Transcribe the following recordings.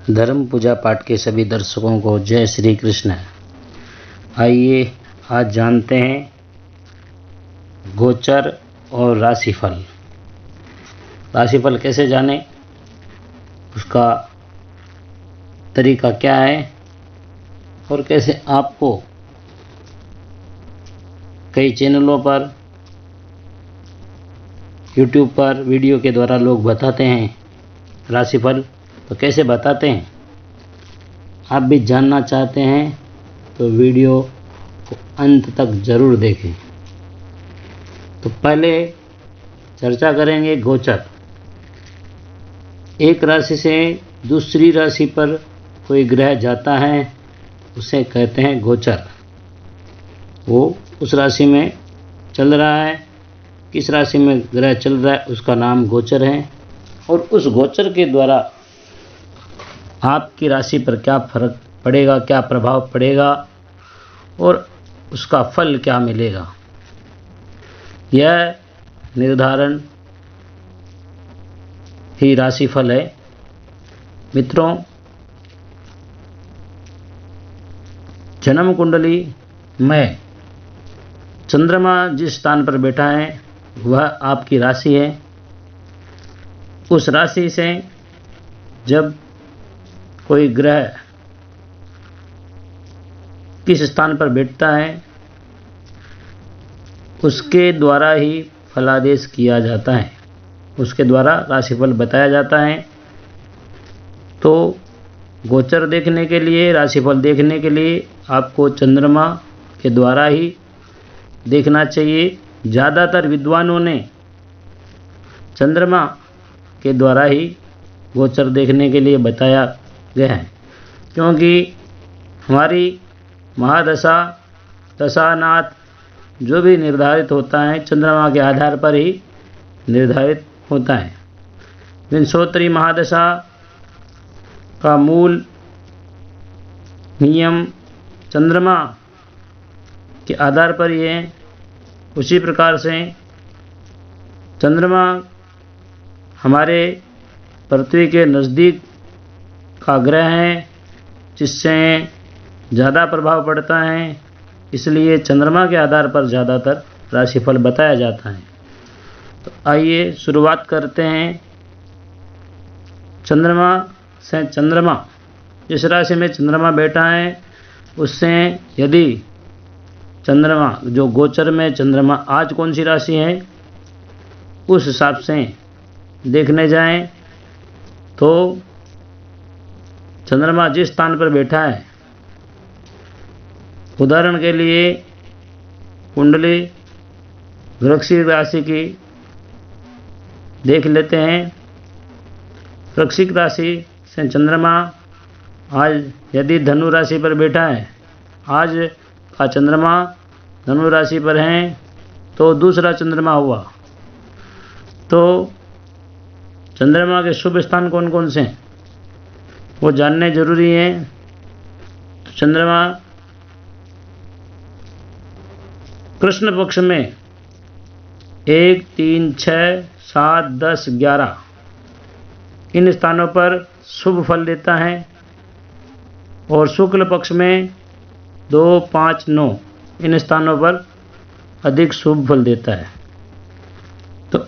धर्म पूजा पाठ के सभी दर्शकों को जय श्री कृष्ण। आइए आज जानते हैं गोचर और राशिफल। राशिफल कैसे जानें, उसका तरीका क्या है और कैसे आपको कई चैनलों पर YouTube पर वीडियो के द्वारा लोग बताते हैं राशिफल, तो कैसे बताते हैं। आप भी जानना चाहते हैं तो वीडियो को अंत तक ज़रूर देखें। तो पहले चर्चा करेंगे गोचर। एक राशि से दूसरी राशि पर कोई ग्रह जाता है, उसे कहते हैं गोचर। वो उस राशि में चल रहा है, किस राशि में ग्रह चल रहा है उसका नाम गोचर है। और उस गोचर के द्वारा आपकी राशि पर क्या फर्क पड़ेगा, क्या प्रभाव पड़ेगा और उसका फल क्या मिलेगा, यह निर्धारण ही राशिफल है। मित्रों, जन्म कुंडली में चंद्रमा जिस स्थान पर बैठा है वह आपकी राशि है। उस राशि से जब कोई ग्रह किस स्थान पर बैठता है उसके द्वारा ही फलादेश किया जाता है, उसके द्वारा राशिफल बताया जाता है। तो गोचर देखने के लिए, राशिफल देखने के लिए आपको चंद्रमा के द्वारा ही देखना चाहिए। ज़्यादातर विद्वानों ने चंद्रमा के द्वारा ही गोचर देखने के लिए बताया गया है, क्योंकि हमारी महादशा, दशानाथ जो भी निर्धारित होता है चंद्रमा के आधार पर ही निर्धारित होता है। विंशोत्तरी महादशा का मूल नियम चंद्रमा के आधार पर ही है। उसी प्रकार से चंद्रमा हमारे पृथ्वी के नज़दीक का ग्रह है, जिससे ज़्यादा प्रभाव पड़ता है, इसलिए चंद्रमा के आधार पर ज़्यादातर राशिफल बताया जाता है। तो आइए शुरुआत करते हैं चंद्रमा से। चंद्रमा जिस राशि में चंद्रमा बैठा है उससे यदि चंद्रमा जो गोचर में चंद्रमा आज कौन सी राशि है उस हिसाब से देखने जाएं तो चंद्रमा जिस स्थान पर बैठा है, उदाहरण के लिए कुंडली वृश्चिक राशि की देख लेते हैं। वृश्चिक राशि से चंद्रमा आज यदि धनु राशि पर बैठा है, आज का चंद्रमा धनु राशि पर है तो दूसरा चंद्रमा हुआ। तो चंद्रमा के शुभ स्थान कौन कौन से हैं वो जानने जरूरी है। तो चंद्रमा कृष्ण पक्ष में 1, 3, 6, 7, 10, 11 इन स्थानों पर शुभ फल देता है और शुक्ल पक्ष में 2, 5, 9 इन स्थानों पर अधिक शुभ फल देता है। तो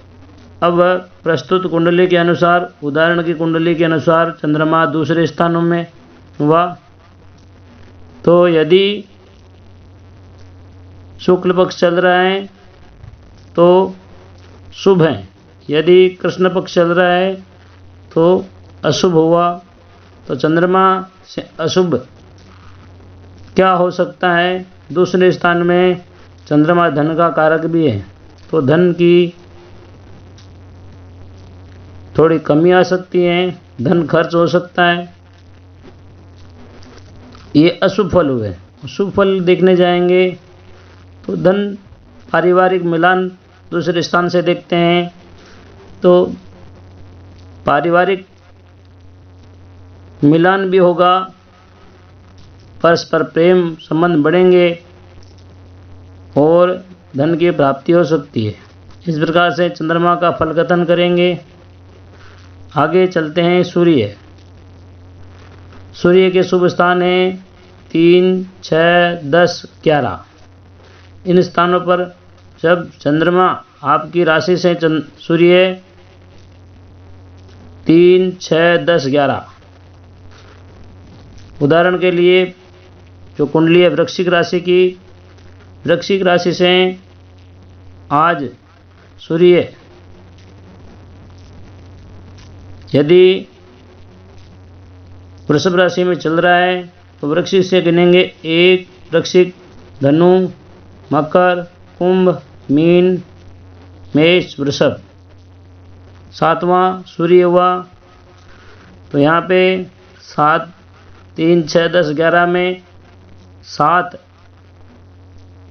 अब प्रस्तुत कुंडली के अनुसार, उदाहरण की कुंडली के अनुसार चंद्रमा दूसरे स्थानों में हुआ तो यदि शुक्ल पक्ष चल रहा है तो शुभ है, यदि कृष्ण पक्ष चल रहा है तो अशुभ हुआ। तो चंद्रमा से अशुभ क्या हो सकता है। दूसरे स्थान में चंद्रमा धन का कारक भी है, तो धन की थोड़ी कमी आ सकती है, धन खर्च हो सकता है। ये अशुभ फल हुए। शुभ फल देखने जाएंगे तो धन, पारिवारिक मिलान दूसरे स्थान से देखते हैं तो पारिवारिक मिलान भी होगा, परस्पर प्रेम संबंध बढ़ेंगे और धन की प्राप्ति हो सकती है। इस प्रकार से चंद्रमा का फल कथन करेंगे। आगे चलते हैं सूर्य। सूर्य के शुभ स्थान हैं 3, 6, 10, 11। इन स्थानों पर जब चंद्रमा आपकी राशि से सूर्य 3, 6, 10, 11, उदाहरण के लिए जो कुंडली है वृश्चिक राशि की, वृश्चिक राशि से आज सूर्य यदि वृषभ राशि में चल रहा है तो वृश्चिक से गिनेंगे 1, वृश्चिक, धनु, मकर, कुंभ, मीन, मेष, वृषभ। 7वां सूर्य हुआ तो यहाँ पे 7, 3, 6, 10, 11 में 7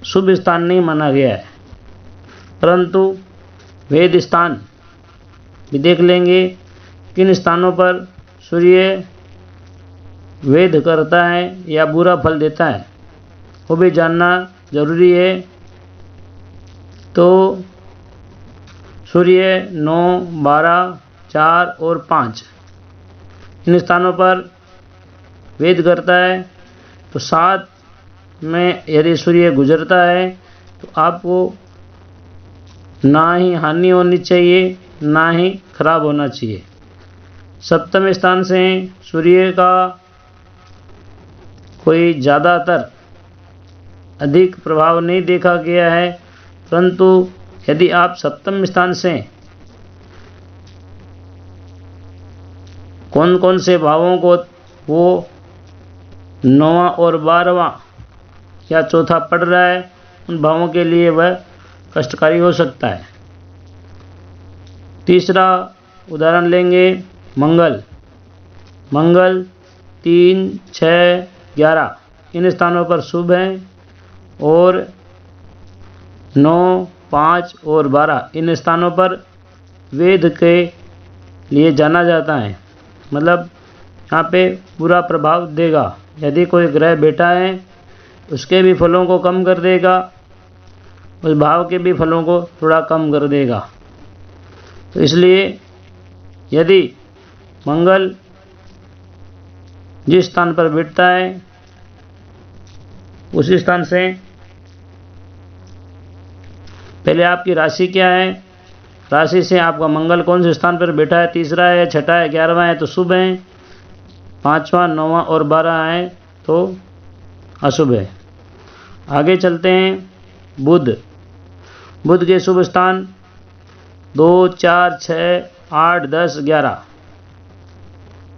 शुभ स्थान नहीं माना गया है, परंतु वेद स्थान भी देख लेंगे किन स्थानों पर सूर्य वेद करता है या बुरा फल देता है, वो भी जानना जरूरी है। तो सूर्य 9, 12, 4 और 5 इन स्थानों पर वेद करता है। तो 7 में यदि सूर्य गुजरता है तो आपको ना ही हानि होनी चाहिए ना ही खराब होना चाहिए। सप्तम स्थान से सूर्य का कोई ज़्यादातर अधिक प्रभाव नहीं देखा गया है, परंतु यदि आप सप्तम स्थान से कौन कौन से भावों को वो 9वां और 12वां या चौथा पढ़ रहा है, उन भावों के लिए वह कष्टकारी हो सकता है। तीसरा उदाहरण लेंगे मंगल। मंगल 3, 6, 11 इन स्थानों पर शुभ हैं और 9, 5 और 12 इन स्थानों पर वेद के लिए जाना जाता है, मतलब यहाँ पे बुरा प्रभाव देगा। यदि कोई ग्रह बैठा है उसके भी फलों को कम कर देगा, उस भाव के भी फलों को थोड़ा कम कर देगा। तो इसलिए यदि मंगल जिस स्थान पर बैठता है उसी स्थान से पहले आपकी राशि क्या है, राशि से आपका मंगल कौन से स्थान पर बैठा है, तीसरा है, छठा है, 11वां है तो शुभ है, 5वां, 9वां और 12 है तो अशुभ है। आगे चलते हैं। बुध। बुध के शुभ स्थान 2, 4, 6, 8, 10, 11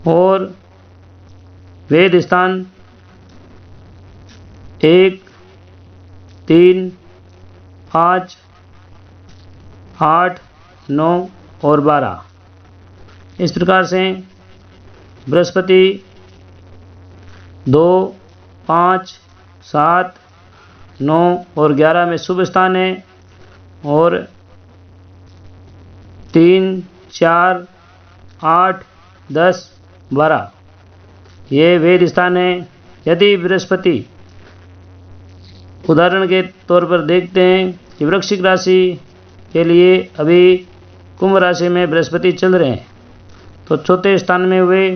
और वेद स्थान 1, 3, 5, 8, 9 और 12। इस प्रकार से बृहस्पति 2, 5, 7, 9 और 11 में शुभ स्थान है और 3, 4, 8, 10, 12 ये वेद स्थान है। यदि बृहस्पति उदाहरण के तौर पर देखते हैं कि वृश्चिक राशि के लिए अभी कुंभ राशि में बृहस्पति चल रहे हैं तो चौथे स्थान में हुए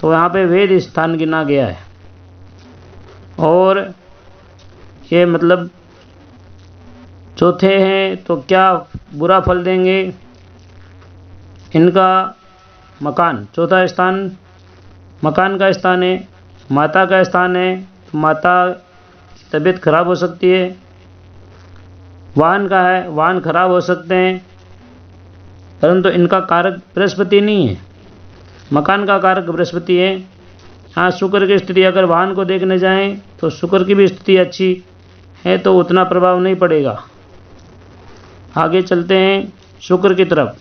तो यहाँ पे वेद स्थान गिना गया है और ये मतलब चौथे हैं तो क्या बुरा फल देंगे। इनका मकान, चौथा स्थान मकान का स्थान है, माता का स्थान है, तो माता की तबीयत खराब हो सकती है। वाहन का है, वाहन खराब हो सकते हैं, परंतु इनका कारक बृहस्पति नहीं है, मकान का कारक बृहस्पति है। हाँ, शुक्र की स्थिति अगर वाहन को देखने जाएं तो शुक्र की भी स्थिति अच्छी है तो उतना प्रभाव नहीं पड़ेगा। आगे चलते हैं शुक्र की तरफ।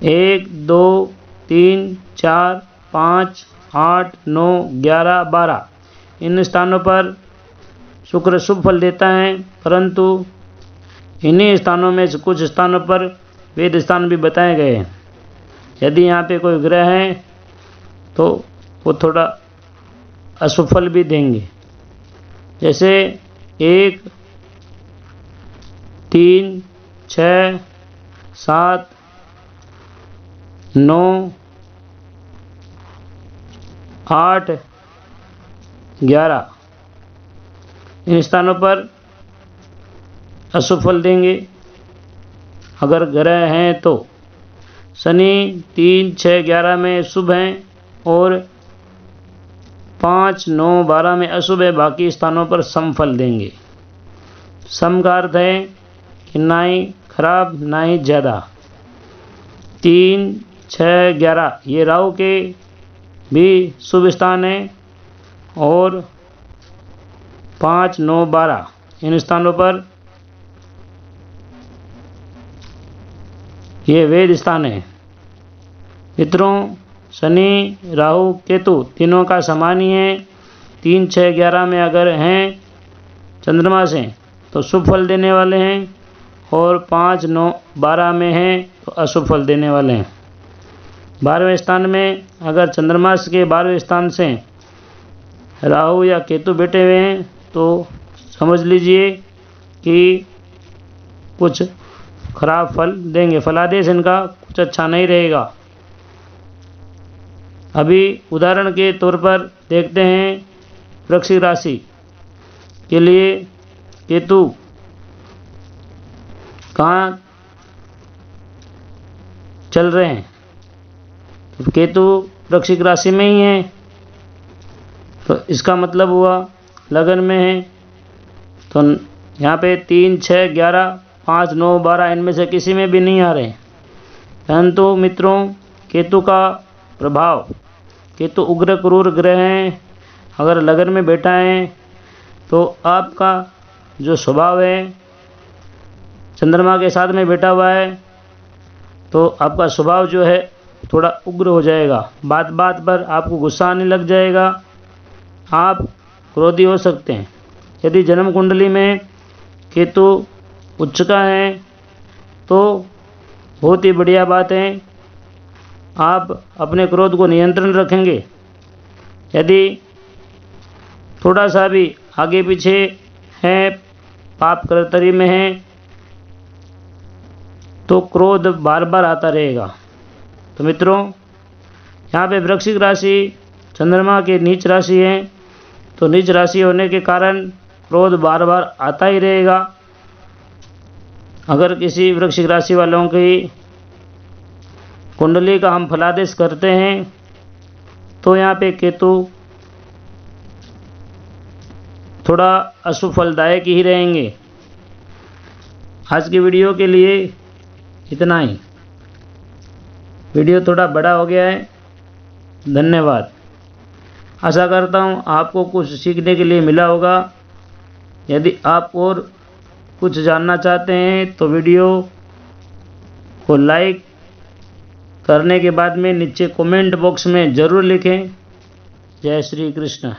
1, 2, 3, 4, 5, 8, 9, 11, 12 इन स्थानों पर शुक्र शुभ फल देता है, परंतु इन्हीं स्थानों में कुछ स्थानों पर वेद स्थान भी बताए गए हैं। यदि यहाँ पे कोई ग्रह है तो वो थोड़ा अशुभ फल भी देंगे, जैसे 1, 3, 6, 7, 9, 8, 11 इन स्थानों पर अशुभ फल देंगे। अगर ग्रह हैं तो शनि 3, 6, 11 में शुभ हैं और 5, 9, 12 में अशुभ है। बाकी स्थानों पर सम फल देंगे। सम का अर्थ है कि ना ही खराब ना ही ज़्यादा। 3, 6, 11 ये राहु के भी शुभ स्थान है और 5, 9, 12 इन स्थानों पर ये वेद स्थान है। मित्रों, शनि, राहु, केतु तीनों का समान ही है। 3, 6, 11 में अगर हैं चंद्रमा से तो शुभ फल देने वाले हैं और 5, 9, 12 में हैं तो अशुभ फल देने वाले हैं। 12वें स्थान में अगर चंद्रमा के 12वें स्थान से राहु या केतु बैठे हुए हैं तो समझ लीजिए कि कुछ खराब फल देंगे। फलादेश इनका कुछ अच्छा नहीं रहेगा। अभी उदाहरण के तौर पर देखते हैं वृश्चिक राशि के लिए केतु कहाँ चल रहे हैं। तो केतु वृश्चिक राशि में ही है तो इसका मतलब हुआ लगन में है। तो यहाँ पे 3, 6, 11, 5, 9, 12 इनमें से किसी में भी नहीं आ रहे। परंतु मित्रों, केतु का प्रभाव, केतु उग्र क्रूर ग्रह हैं। अगर लगन में बैठा है तो आपका जो स्वभाव है चंद्रमा के साथ में बैठा हुआ है तो आपका स्वभाव जो है थोड़ा उग्र हो जाएगा। बात बात पर आपको गुस्सा आने लग जाएगा। आप क्रोधी हो सकते हैं। यदि जन्म कुंडली में केतु उच्च का है तो बहुत ही बढ़िया बात है। आप अपने क्रोध को नियंत्रण रखेंगे। यदि थोड़ा सा भी आगे पीछे है, पाप कर्तरी में है तो क्रोध बार बार आता रहेगा। तो मित्रों, यहाँ पे वृश्चिक राशि चंद्रमा की नीच राशि है तो नीच राशि होने के कारण क्रोध बार बार आता ही रहेगा। अगर किसी वृश्चिक राशि वालों की कुंडली का हम फलादेश करते हैं तो यहाँ पे केतु थोड़ा अशुभ फलदायक ही रहेंगे। आज की वीडियो के लिए इतना ही। वीडियो थोड़ा बड़ा हो गया है। धन्यवाद। आशा करता हूँ आपको कुछ सीखने के लिए मिला होगा। यदि आप और कुछ जानना चाहते हैं तो वीडियो को लाइक करने के बाद में नीचे कमेंट बॉक्स में ज़रूर लिखें। जय श्री कृष्ण।